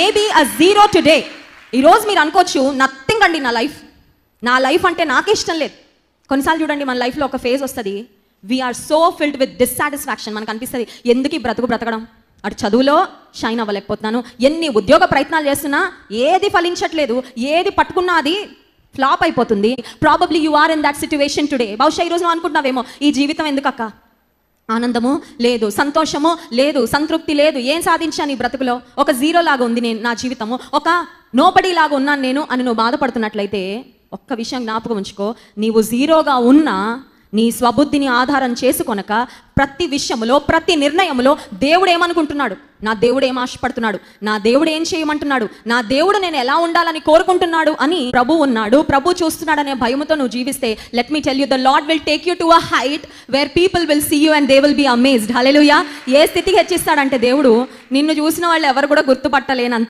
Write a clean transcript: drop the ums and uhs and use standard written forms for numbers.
Maybe అ zero today. ఈరోజు మీరు అనుకోవచ్చు నథింగ్ అండి నా లైఫ్ అంటే నాకే ఇష్టం లేదు. కొన్నిసార్లు చూడండి మన లైఫ్లో ఒక ఫేజ్ వస్తుంది, we're so filled with dissatisfaction. మనకు అనిపిస్తుంది ఎందుకు ఈ బ్రతకడం, అటు చదువులో షైన్ అవ్వలేకపోతున్నాను, ఎన్ని ఉద్యోగ ప్రయత్నాలు చేస్తున్నా ఏది ఫలించట్లేదు, ఏది పట్టుకున్నా అది ఫ్లాప్ అయిపోతుంది. Probably you are in that situation today. బహుశా ఈరోజు నువ్వు అనుకుంటున్నావేమో ఈ జీవితం ఎందుకక్క, ఆనందము లేదు, సంతోషము లేదు, సంతృప్తి లేదు, ఏం సాధించాను ఈ బ్రతుకులో, ఒక జీరో లాగా ఉంది నా జీవితము, ఒక నోబడీ లాగా ఉన్నాను నేను అని నువ్వు బాధపడుతున్నట్లయితే ఒక్క విషయం జ్ఞాపకం ఉంచుకో, నీవు జీరోగా ఉన్నా నీ స్వబుద్ధిని ఆధారం చేసుకొనక ప్రతి విషయంలో ప్రతి నిర్ణయంలో దేవుడు ఏమనుకుంటున్నాడు, నా దేవుడు ఏం ఆశపడుతున్నాడు, నా దేవుడు ఏం చేయమంటున్నాడు, నా దేవుడు నేను ఎలా ఉండాలని కోరుకుంటున్నాడు అని ప్రభు ఉన్నాడు, ప్రభు చూస్తున్నాడు అనే భయముతో నువ్వు జీవిస్తే, let me tell you, the lord will take you to a height where people will see you and they will be amazed. Hallelujah. ఏ స్థితికి హెచ్చిస్తాడంటే దేవుడు, నిన్ను చూసిన వాళ్ళు ఎవరు కూడా గుర్తుపట్టలేనంత